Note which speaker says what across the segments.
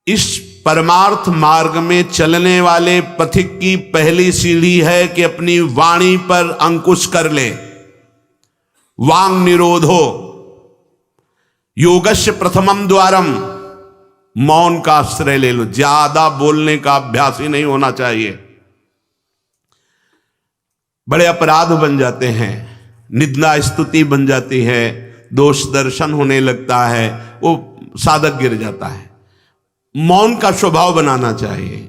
Speaker 1: इस परमार्थ मार्ग में चलने वाले पथिक की पहली सीढ़ी है कि अपनी वाणी पर अंकुश कर ले। वांग निरोधो योगस्य प्रथमम द्वारम, मौन का आश्रय ले लो। ज्यादा बोलने का अभ्यास ही नहीं होना चाहिए। बड़े अपराध बन जाते हैं, निंदा स्तुति बन जाती है, दोष दर्शन होने लगता है, वो साधक गिर जाता है। मौन का स्वभाव बनाना चाहिए।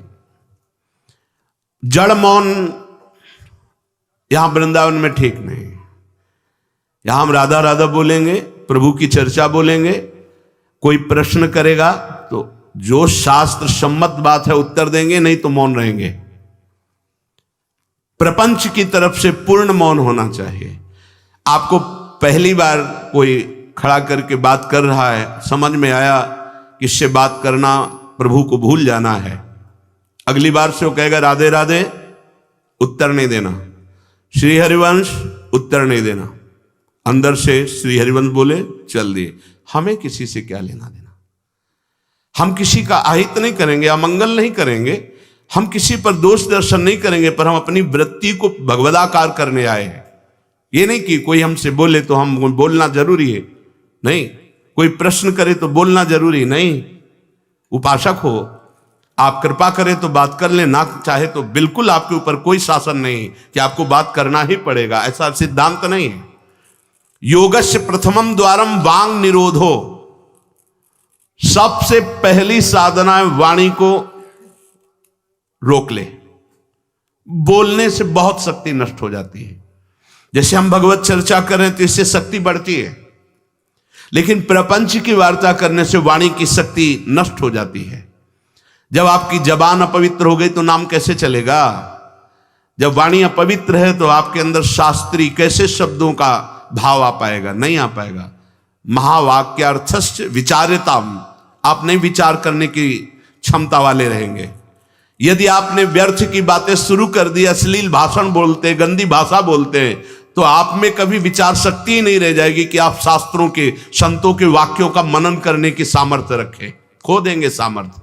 Speaker 1: जड़ मौन यहां वृंदावन में ठीक नहीं। यहां हम राधा राधा बोलेंगे, प्रभु की चर्चा बोलेंगे, कोई प्रश्न करेगा तो जो शास्त्र सम्मत बात है उत्तर देंगे, नहीं तो मौन रहेंगे। प्रपंच की तरफ से पूर्ण मौन होना चाहिए। आपको पहली बार कोई खड़ा करके बात कर रहा है, समझ में आया कि इससे बात करना प्रभु को भूल जाना है, अगली बार से वो कहेगा राधे राधे, उत्तर नहीं देना। श्री हरिवंश, उत्तर नहीं देना। अंदर से श्री हरिवंश बोले, चल दिए। हमें किसी से क्या लेना देना। हम किसी का अहित नहीं करेंगे, अमंगल नहीं करेंगे, हम किसी पर दोष दर्शन नहीं करेंगे, पर हम अपनी वृत्ति को भगवदाकार करने आए हैं। ये नहीं कि कोई हमसे बोले तो हम बोलना जरूरी है, नहीं। कोई प्रश्न करे तो बोलना जरूरी नहीं। उपासक हो, आप कृपा करें तो बात कर ले, ना चाहे तो बिल्कुल आपके ऊपर कोई शासन नहीं कि आपको बात करना ही पड़ेगा, ऐसा सिद्धांत नहीं है। योगस्य प्रथमम द्वारम वांग निरोधो, सबसे पहली साधना है वाणी को रोक ले। बोलने से बहुत शक्ति नष्ट हो जाती है। जैसे हम भगवत चर्चा करें तो इससे शक्ति बढ़ती है, लेकिन प्रपंच की वार्ता करने से वाणी की शक्ति नष्ट हो जाती है। जब आपकी जबान अपवित्र हो गई तो नाम कैसे चलेगा? जब वाणी अपवित्र है तो आपके अंदर शास्त्री कैसे शब्दों का भाव आ पाएगा? नहीं आ पाएगा। महावाक्यार्थश्च विचार्यताम, आप नहीं विचार करने की क्षमता वाले रहेंगे। यदि आपने व्यर्थ की बातें शुरू कर दी, अश्लील भाषण बोलते, गंदी भाषा बोलते, तो आप में कभी विचार शक्ति ही नहीं रह जाएगी कि आप शास्त्रों के, संतों के वाक्यों का मनन करने की सामर्थ्य रखें। खो देंगे सामर्थ्य।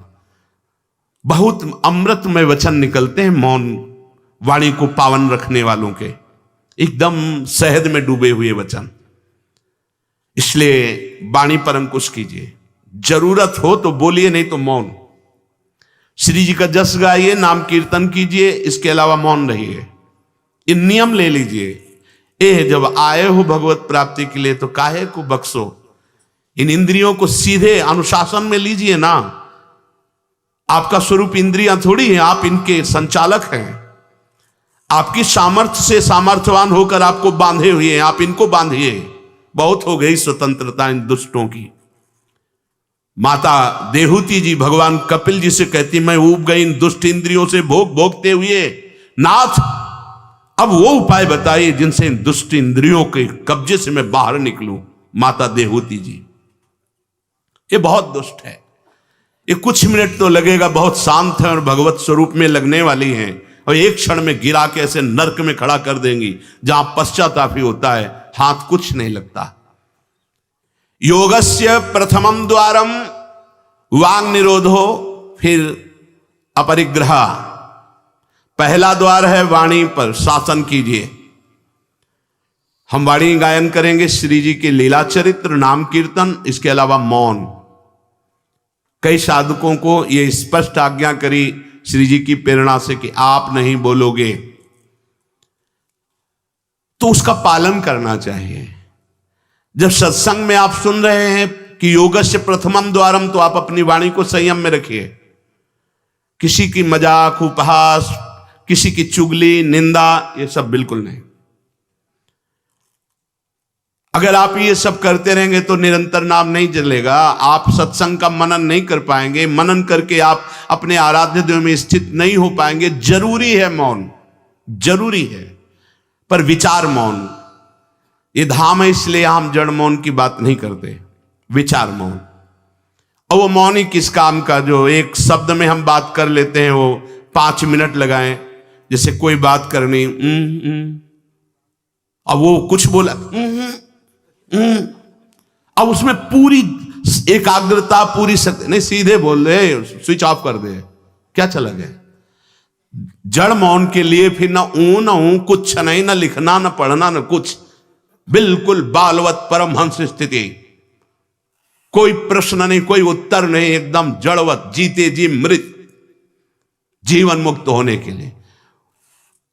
Speaker 1: बहुत अमृतमय वचन निकलते हैं मौन वाणी को पावन रखने वालों के, एकदम शहद में डूबे हुए वचन। इसलिए वाणी पर अंकुश कीजिए। जरूरत हो तो बोलिए, नहीं तो मौन। श्री जी का जस गाइए, नाम कीर्तन कीजिए, इसके अलावा मौन रहिए। इन नियम ले लीजिए। जब आए हो भगवत प्राप्ति के लिए तो काहे को बख्शो। इन इंद्रियों को सीधे अनुशासन में लीजिए ना। आपका स्वरूप इंद्रियां थोड़ी हैं, आप इनके संचालक हैं। आपकी सामर्थ्य से सामर्थ्यवान होकर आपको बांधे हुए हैं, आप इनको बांधिए। बहुत हो गई स्वतंत्रता इन दुष्टों की। माता देहूती जी भगवान कपिल जी से कहती, मैं ऊब गई इन दुष्ट इंद्रियों से भोगते हुए, नाथ अब वो उपाय बताइए जिनसे इन दुष्ट इंद्रियों के कब्जे से मैं बाहर निकलूं। माता देहूती जी, ये बहुत दुष्ट है। ये कुछ मिनट तो लगेगा, बहुत शांत है और भगवत स्वरूप में लगने वाली हैं, और एक क्षण में गिरा के ऐसे नरक में खड़ा कर देंगी जहां पश्चाताप ही होता है, हाथ कुछ नहीं लगता। योगस्य प्रथमम द्वारम वांग निरोधो, फिर अपरिग्रह। पहला द्वार है वाणी पर शासन कीजिए। हम वाणी गायन करेंगे, श्री जी के लीला चरित्र, नाम कीर्तन, इसके अलावा मौन। कई साधकों को यह स्पष्ट आज्ञा करी श्री जी की प्रेरणा से कि आप नहीं बोलोगे, तो उसका पालन करना चाहिए। जब सत्संग में आप सुन रहे हैं कि योगस्य प्रथमम द्वारम, तो आप अपनी वाणी को संयम में रखिए। किसी की मजाक, उपहास, किसी की चुगली, निंदा, ये सब बिल्कुल नहीं। अगर आप ये सब करते रहेंगे तो निरंतर नाम नहीं चलेगा। आप सत्संग का मनन नहीं कर पाएंगे। मनन करके आप अपने आराध्य देव में स्थित नहीं हो पाएंगे। जरूरी है मौन, जरूरी है, पर विचार मौन। ये धाम है, इसलिए हम जड़ मौन की बात नहीं करते, विचार मौन। और वो मौन ही किस काम का जो एक शब्द में हम बात कर लेते हैं, वो 5 मिनट लगाएं। जैसे कोई बात करनी, अब वो कुछ बोला, अब उसमें पूरी एकाग्रता पूरी शक्ति नहीं, सीधे बोल दे, स्विच ऑफ कर दे, क्या चला गया। जड़ मौन के लिए फिर ना ऊ कुछ नहीं, ना लिखना ना पढ़ना ना कुछ, बिल्कुल बालवत परमहंस स्थिति, कोई प्रश्न नहीं, कोई उत्तर नहीं, एकदम जड़वत, जीते जी मृत, जीवन मुक्त होने के लिए।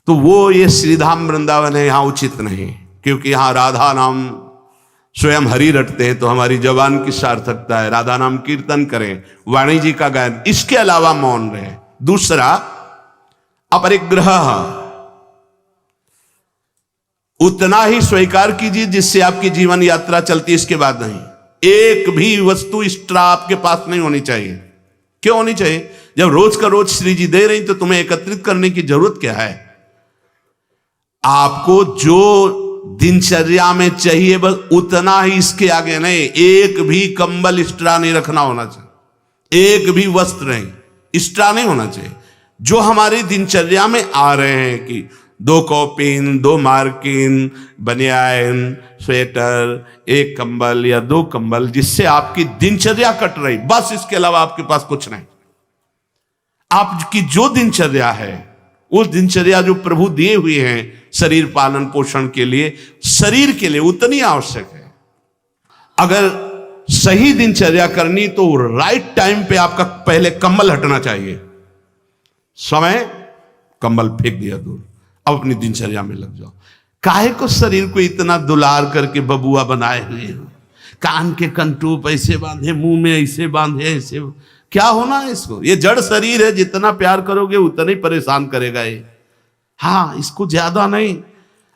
Speaker 1: तो वो ये श्रीधाम वृंदावन है, यहां उचित नहीं, क्योंकि यहां राधा नाम स्वयं हरि रटते हैं, तो हमारी जबान की सार्थकता है, राधा नाम कीर्तन करें, वाणी जी का गायन, इसके अलावा मौन रहे। दूसरा, अपरिग्रह, उतना ही स्वीकार कीजिए जिससे आपकी जीवन यात्रा चलती, इसके बाद नहीं। एक भी वस्तु एक्स्ट्रा आपके पास नहीं होनी चाहिए। क्यों होनी चाहिए? जब रोज का रोज श्री जी दे रही तो तुम्हें एकत्रित करने की जरूरत क्या है? आपको जो दिनचर्या में चाहिए बस उतना ही, इसके आगे नहीं। एक भी कंबल एक्स्ट्रा नहीं रखना होना चाहिए, एक भी वस्त्र नहीं एक्स्ट्रा नहीं होना चाहिए। जो हमारी दिनचर्या में आ रहे हैं कि 2 कॉपिन, 2 मार्किन, बनियान, स्वेटर, 1 कंबल या 2 कंबल, जिससे आपकी दिनचर्या कट रही, बस इसके अलावा आपके पास कुछ नहीं। आपकी जो दिनचर्या है, उस दिनचर्या जो प्रभु दिए हुए हैं शरीर पालन पोषण के लिए, शरीर के लिए उतनी आवश्यक है। अगर सही दिनचर्या करनी तो राइट टाइम पे आपका पहले कंबल हटना चाहिए। समय कंबल फेंक दिया दूर, अब अपनी दिनचर्या में लग जाओ। काहे को शरीर को इतना दुलार करके बबुआ बनाए हुए हो, कान के कंटूप ऐसे बांधे, मुंह में ऐसे बांधे, ऐसे क्या होना है इसको? ये जड़ शरीर है, जितना प्यार करोगे उतना ही परेशान करेगा ये। हाँ, इसको ज्यादा नहीं,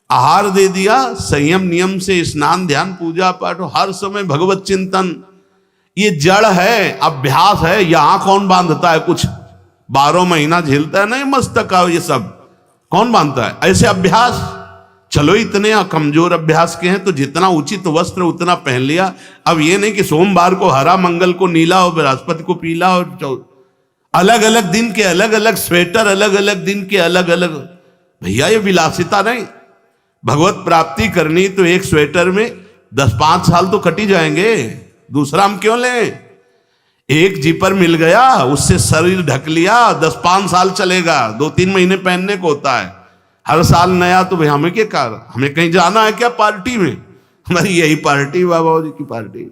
Speaker 1: आहार दे दिया, संयम नियम से स्नान ध्यान पूजा पाठ, हर समय भगवत चिंतन, ये जड़ है, अभ्यास है। यहां कौन बांधता है कुछ? 12 महीना झेलता है नहीं मस्तक का, ये सब कौन बांधता है? ऐसे अभ्यास, चलो इतने कमजोर अभ्यास के हैं तो जितना उचित वस्त्र उतना पहन लिया। अब ये नहीं कि सोमवार को हरा, मंगल को नीला और बृहस्पति को पीला, और अलग अलग दिन के अलग अलग स्वेटर, अलग अलग दिन के अलग अलग। भैया ये विलासिता नहीं। भगवत प्राप्ति करनी तो एक स्वेटर में 10-5 साल तो कट ही जाएंगे, दूसरा हम क्यों लें? एक जीपर मिल गया, उससे शरीर ढक लिया, 10-5 साल चलेगा, 2-3 महीने पहनने को होता है, हर साल नया। तो भाई हमें क्या कर, हमें कहीं जाना है क्या पार्टी में? हमारी यही पार्टी, बाबा जी की पार्टी,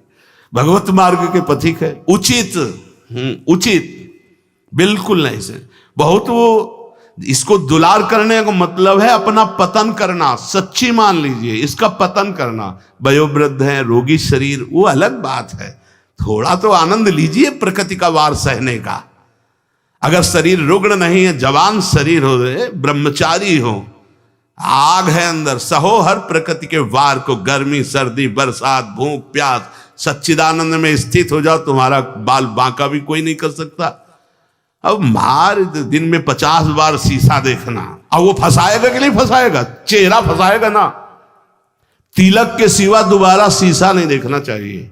Speaker 1: भगवत मार्ग के पथिक है। उचित उचित बिल्कुल नहीं से बहुत, वो इसको दुलार करने का मतलब है अपना पतन करना। सच्ची मान लीजिए, इसका पतन करना। वयोवृद्ध है, रोगी शरीर, वो अलग बात है, थोड़ा तो आनंद लीजिए प्रकृति का वार सहने का। अगर शरीर रुग्ण नहीं है, जवान शरीर हो, ब्रह्मचारी हो, आग है अंदर, सहो हर प्रकृति के वार को, गर्मी सर्दी बरसात भूख प्यास, सच्चिदानंद में स्थित हो जाओ, तुम्हारा बाल बांका भी कोई नहीं कर सकता। अब मार दिन में 50 बार शीशा देखना, अब वो फंसाएगा कि नहीं फंसाएगा? चेहरा फंसाएगा ना। तिलक के सिवा दोबारा शीशा नहीं देखना चाहिए।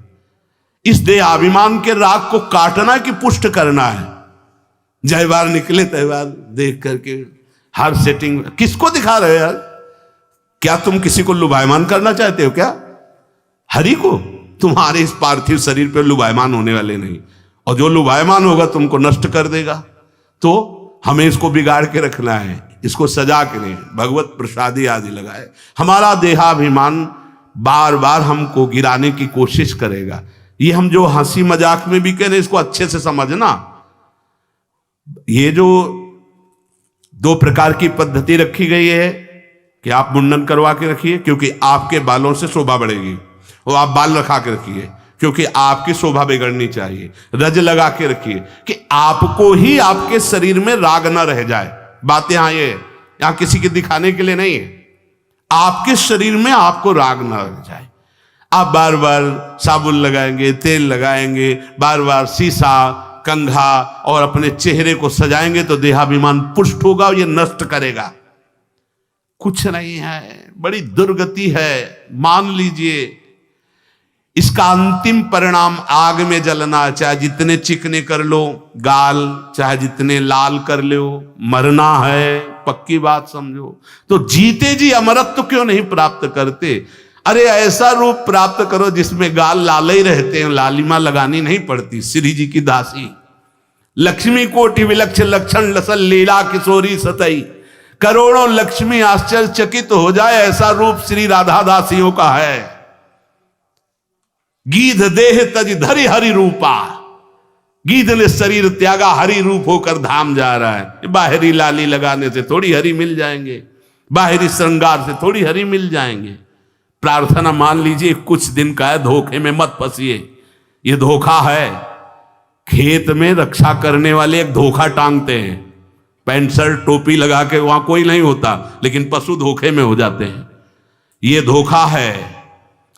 Speaker 1: इस देहाभिमान के राग को काटना कि पुष्ट करना है? जय बार निकले तय बार देख करके हर सेटिंग किसको दिखा रहे हो यार? क्या तुम किसी को लुभायमान करना चाहते हो क्या? हरि को? तुम्हारे इस पार्थिव शरीर पर लुभायमान होने वाले नहीं, और जो लुभायमान होगा तुमको नष्ट कर देगा। तो हमें इसको बिगाड़ के रखना है, इसको सजा के नहीं, भगवत प्रसादी आदि लगाए। हमारा देहाभिमान बार बार हमको गिराने की कोशिश करेगा। ये हम जो हंसी मजाक में भी कह रहे, इसको अच्छे से समझना। ये जो 2 प्रकार की पद्धति रखी गई है कि आप मुंडन करवा के रखिए क्योंकि आपके बालों से शोभा बढ़ेगी, और आप बाल रखा के रखिए क्योंकि आपकी शोभा बिगड़नी चाहिए। रज लगा के रखिए कि आपको ही आपके शरीर में राग ना रह जाए। बात यहां ये, यहां किसी के दिखाने के लिए नहीं है, आपके शरीर में आपको राग ना रह जाए। आप बार बार साबुन लगाएंगे, तेल लगाएंगे, बार बार शीशा कंघा और अपने चेहरे को सजाएंगे तो देहाभिमान पुष्ट होगा और ये नष्ट करेगा। कुछ नहीं है, बड़ी दुर्गति है, मान लीजिए। इसका अंतिम परिणाम आग में जलना, चाहे जितने चिकने कर लो गाल, चाहे जितने लाल कर लो, मरना है, पक्की बात समझो। तो जीते जी अमरत्व क्यों नहीं प्राप्त करते? अरे ऐसा रूप प्राप्त करो जिसमें गाल लाल ही रहते हैं, लालिमा लगानी नहीं पड़ती। श्री जी की दासी लक्ष्मी कोटि विलक्षण लक्षण लसल लीला किशोरी सतई, करोड़ों लक्ष्मी आश्चर्यचकित हो जाए ऐसा रूप श्री राधा दासियों का है। गीध देह तज धरि हरि रूपा, गीध ने शरीर त्यागा, हरि रूप होकर धाम जा रहा है। बाहरी लाली लगाने से थोड़ी हरि मिल जाएंगे, बाहरी श्रृंगार से थोड़ी हरि मिल जाएंगे। प्रार्थना मान लीजिए कुछ दिन का है, धोखे में मत फंसिए। ये धोखा है। खेत में रक्षा करने वाले एक धोखा टांगते हैं, पैंट शर्ट टोपी लगा के, वहां कोई नहीं होता, लेकिन पशु धोखे में हो जाते हैं। ये धोखा है।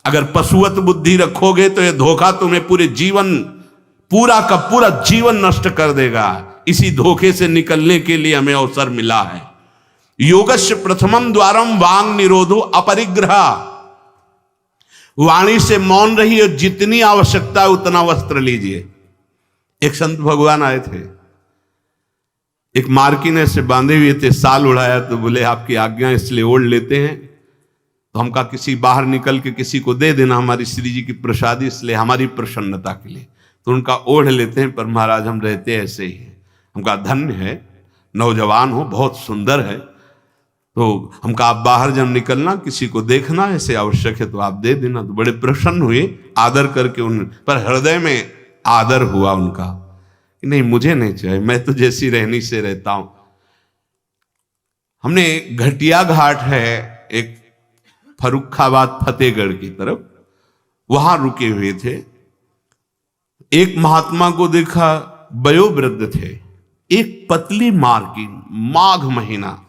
Speaker 1: अगर पशुवत बुद्धि रखोगे तो ये धोखा तुम्हें पूरे जीवन, पूरा का पूरा जीवन नष्ट कर देगा। इसी धोखे से निकलने के लिए हमें अवसर मिला है। योगस्य प्रथमम द्वारम वांग निरोधो अपरिग्रह, वाणी से मौन रही और जितनी आवश्यकता है उतना वस्त्र लीजिए। एक संत भगवान आए थे, एक मार्किन से बांधे हुए थे, साल उड़ाया तो बोले आपकी आज्ञा इसलिए ओढ़ लेते हैं। तो हम कहा किसी बाहर निकल के किसी को दे देना, हमारी श्री जी की प्रसादी, इसलिए हमारी प्रसन्नता के लिए। तो उनका ओढ़ लेते हैं, पर महाराज हम रहते ऐसे ही हैं। हम कहा धन्य है, नौजवान हो, बहुत सुंदर है। तो हम कहा आप बाहर जब निकलना किसी को देखना ऐसे आवश्यक है तो आप दे देना। तो बड़े प्रसन्न हुए, आदर करके उन पर हृदय में आदर हुआ उनका, नहीं मुझे नहीं चाहिए, मैं तो जैसी रहनी से रहता हूं। हमने घटिया घाट है एक फर्रुखाबाद फतेहगढ़ की तरफ, वहां रुके हुए थे। एक महात्मा को देखा, वयोवृद्ध थे, एक पतली मार्किन, माघ महीना,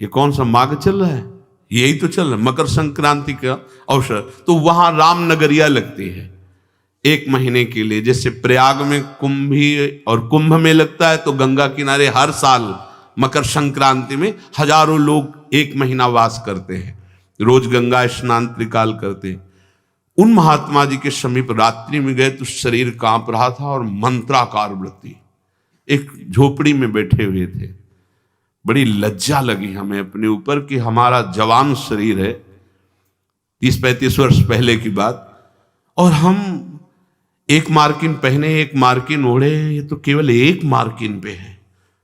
Speaker 1: ये कौन सा माघ चल रहा है, यही तो चल रहा है, मकर संक्रांति का अवसर। तो वहां रामनगरिया लगती है 1 महीने के लिए। जैसे प्रयाग में कुंभ में लगता है, तो गंगा किनारे हर साल मकर संक्रांति में हजारों लोग 1 महीना वास करते हैं, रोज गंगा स्नान त्रिकाल करते हैं। उन महात्मा जी के समीप रात्रि में गए तो शरीर कांप रहा था और मंत्राकार वृत्ति, एक झोपड़ी में बैठे हुए थे। बड़ी लज्जा लगी हमें अपने ऊपर कि हमारा जवान शरीर है, 30-35 वर्ष पहले की बात, और हम 1 मार्किन पहने, 1 मार्किन ओढ़े, ये तो केवल 1 मार्किन पे है,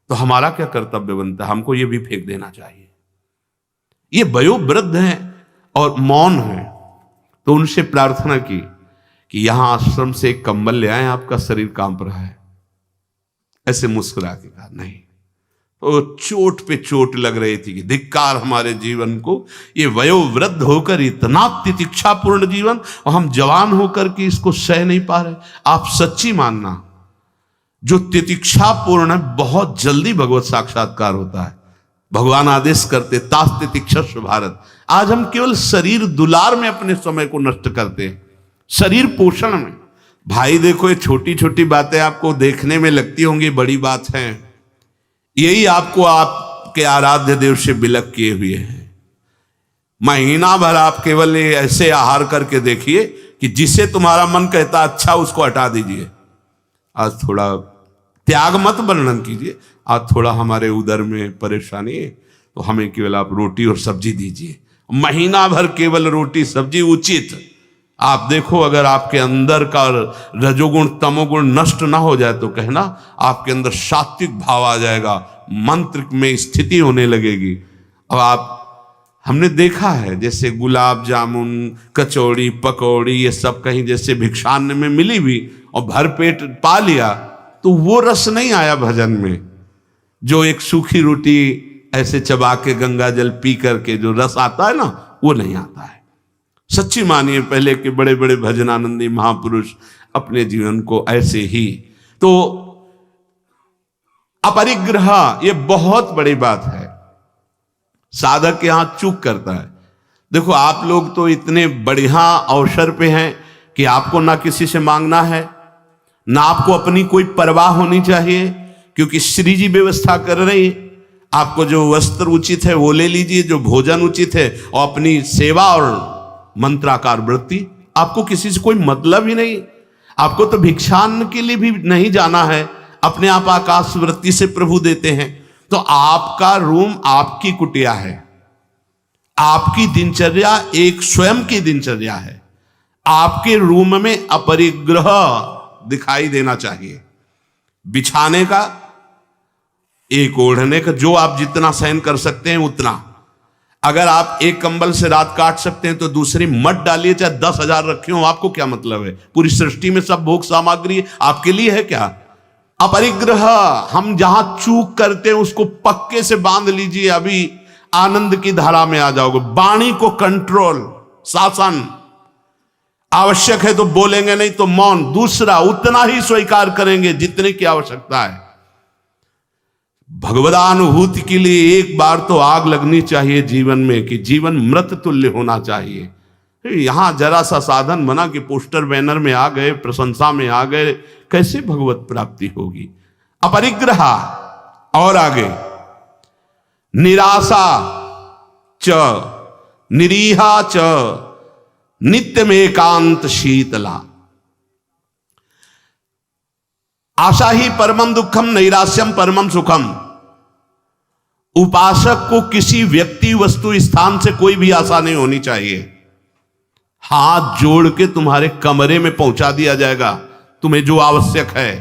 Speaker 1: तो हमारा क्या कर्तव्य बनता है, हमको ये भी फेंक देना चाहिए। ये वयोवृद्ध हैं और मौन है। तो उनसे प्रार्थना की कि यहां आश्रम से एक कंबल ले आए, आपका शरीर कांप रहा है। ऐसे मुस्कुरा के कहा नहीं। तो चोट पे चोट लग रही थी कि धिक्कार हमारे जीवन को, ये वयोवृद्ध होकर इतना तितिक्षापूर्ण जीवन, और हम जवान होकर के इसको सह नहीं पा रहे। आप सच्ची मानना, जो तितिक्षापूर्ण है बहुत जल्दी भगवत साक्षात्कार होता है। भगवान आदेश करते तास तितिक्षस्व भारत। आज हम केवल शरीर दुलार में अपने समय को नष्ट करते हैं, शरीर पोषण में। भाई देखो, ये छोटी छोटी बातें आपको देखने में लगती होंगी बड़ी बात है, यही आपको आपके आराध्य देव से विलग किए हुए हैं। महीना भर आप केवल ऐसे आहार करके देखिए कि जिसे तुम्हारा मन कहता अच्छा उसको हटा दीजिए। आज थोड़ा त्याग मत वर्णन कीजिए, आज थोड़ा हमारे उदर में परेशानी है तो हमें केवल आप रोटी और सब्जी दीजिए। महीना भर केवल रोटी सब्जी उचित। आप देखो, अगर आपके अंदर का रजोगुण तमोगुण नष्ट ना हो जाए तो कहना आपके अंदर सात्विक भाव आ जाएगा, मंत्र में स्थिति होने लगेगी। अब आप, हमने देखा है जैसे गुलाब जामुन, कचौड़ी, पकौड़ी, ये सब कहीं जैसे भिक्षान्न में मिली भी और भरपेट पा लिया, तो वो रस नहीं आया भजन में। जो एक सूखी रोटी ऐसे चबा के गंगा जल पी करके जो रस आता है ना, वो नहीं आता है। सच्ची मानिए, पहले के बड़े बड़े भजनानंदी महापुरुष अपने जीवन को ऐसे ही। तो अपरिग्रह ये बहुत बड़ी बात है, साधक यहां चूक करता है। देखो, आप लोग तो इतने बढ़िया अवसर पे हैं कि आपको ना किसी से मांगना है, ना आपको अपनी कोई परवाह होनी चाहिए, क्योंकि श्री जी व्यवस्था कर रही है। आपको जो वस्त्र उचित है वो ले लीजिए, जो भोजन उचित है, और अपनी सेवा और मंत्राकार वृत्ति। आपको किसी से कोई मतलब ही नहीं। आपको तो भिक्षान्न के लिए भी नहीं जाना है, अपने आप आकाश वृत्ति से प्रभु देते हैं। तो आपका रूम आपकी कुटिया है, आपकी दिनचर्या एक स्वयं की दिनचर्या है। आपके रूम में अपरिग्रह दिखाई देना चाहिए। बिछाने का, एक ओढ़ने का, जो आप जितना सहन कर सकते हैं उतना। अगर आप एक कंबल से रात काट सकते हैं तो दूसरी मत डालिए, चाहे 10,000 रखे हो, आपको क्या मतलब है? पूरी सृष्टि में सब भोग सामग्री आपके लिए है क्या? अपरिग्रह, हम जहां चूक करते हैं उसको पक्के से बांध लीजिए, अभी आनंद की धारा में आ जाओगे। वाणी को कंट्रोल, शासन। आवश्यक है तो बोलेंगे, नहीं तो मौन। दूसरा, उतना ही स्वीकार करेंगे जितने की आवश्यकता है। भगवदानुभूति के लिए एक बार तो आग लगनी चाहिए जीवन में, कि जीवन मृत तुल्य होना चाहिए। यहां जरा सा साधन बना कि पोस्टर बैनर में आ गए, प्रशंसा में आ गए, कैसे भगवत प्राप्ति होगी? अपरिग्रह। और आगे, निराशा च निरीहा च नित्यम एकांत शीतला। आशा ही परमम दुखम, नैराश्यम परमम सुखम। उपासक को किसी व्यक्ति, वस्तु, स्थान से कोई भी आशा नहीं होनी चाहिए। हाथ जोड़ के तुम्हारे कमरे में पहुंचा दिया जाएगा तुम्हें जो आवश्यक है।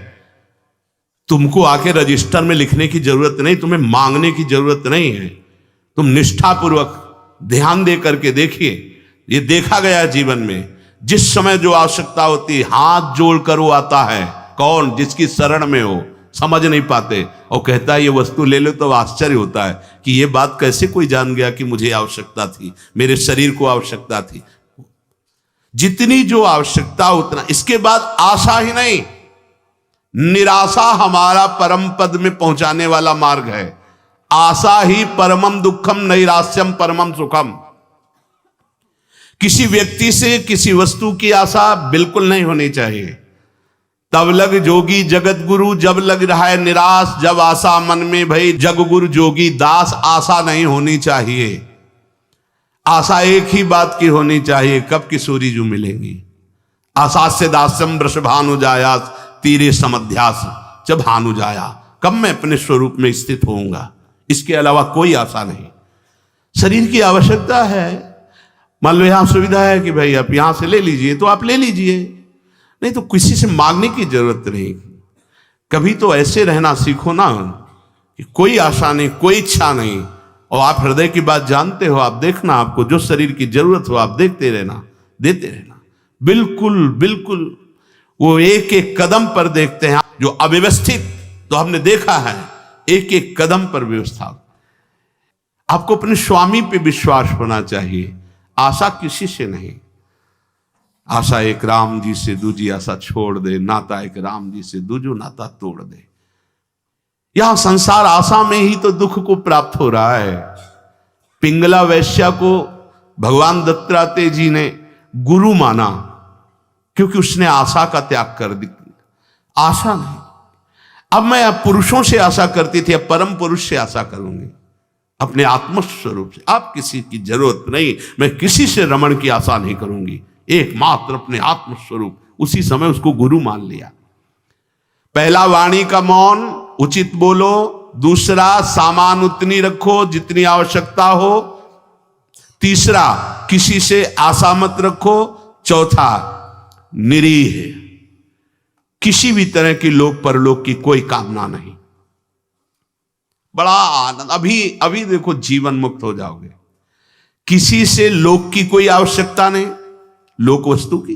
Speaker 1: तुमको आके रजिस्टर में लिखने की जरूरत नहीं, तुम्हें मांगने की जरूरत नहीं है। तुम निष्ठापूर्वक ध्यान दे करके देखिए, ये देखा गया है जीवन में, जिस समय जो आवश्यकता होती है हाथ जोड़कर वो आता है। कौन? जिसकी शरण में हो। समझ नहीं पाते और कहता है ये वस्तु ले लो, तो आश्चर्य होता है कि ये बात कैसे कोई जान गया कि मुझे आवश्यकता थी, मेरे शरीर को आवश्यकता थी। जितनी जो आवश्यकता उतना। इसके बाद आशा ही नहीं, निराशा हमारा परम पद में पहुंचाने वाला मार्ग है। आशा ही परमम दुखम, नैराश्यम परमम सुखम। किसी व्यक्ति से, किसी वस्तु की आशा बिल्कुल नहीं होनी चाहिए। तब लग जोगी जगत गुरु, जब लग रहा है निराश, जब आशा मन में भई जग गुरु जोगी दास। आशा नहीं होनी चाहिए। आशा एक ही बात की होनी चाहिए, कब किशोरी जो मिलेंगी। आशा से दास्यम वृषभानु जायास, तीरे समध्यास जब भानु जाया। कब मैं अपने स्वरूप में स्थित होऊंगा, इसके अलावा कोई आशा नहीं। शरीर की आवश्यकता है। मान लो यहां सुविधा है कि भाई आप यहां से ले लीजिए, तो आप ले लीजिए, नहीं तो किसी से मांगने की जरूरत नहीं। कभी तो ऐसे रहना सीखो ना कि कोई आशा नहीं, कोई इच्छा नहीं, और आप हृदय की बात जानते हो। आप देखना, आपको जो शरीर की जरूरत हो आप देखते रहना, देते रहना। बिल्कुल बिल्कुल वो एक एक कदम पर देखते हैं। जो अव्यवस्थित, तो हमने देखा है एक एक कदम पर व्यवस्था। आपको अपने स्वामी पे विश्वास होना चाहिए, आशा किसी से नहीं। आशा एक राम जी से दूजी आशा छोड़ दे, नाता एक राम जी से दूजो नाता तोड़ दे। यहां संसार आशा में ही तो दुख को प्राप्त हो रहा है। पिंगला वैश्या को भगवान दत्तात्रेय जी ने गुरु माना, क्योंकि उसने आशा का त्याग कर दी। आशा नहीं। अब मैं अब पुरुषों से आशा करती थी, अब परम पुरुष से आशा करूंगी, अपने आत्मस्वरूप से। अब किसी की जरूरत नहीं, मैं किसी से रमण की आशा नहीं करूंगी, एकमात्र अपने आत्मस्वरूप। उसी समय उसको गुरु मान लिया। पहला, वाणी का मौन, उचित बोलो। दूसरा, सामान उतनी रखो जितनी आवश्यकता हो। तीसरा, किसी से आशा मत रखो। चौथा, निरीह, किसी भी तरह की लोक परलोक की कोई कामना नहीं। बड़ा आनंद। अभी देखो, जीवन मुक्त हो जाओगे। किसी से लोक की कोई आवश्यकता नहीं, लोक वस्तु की।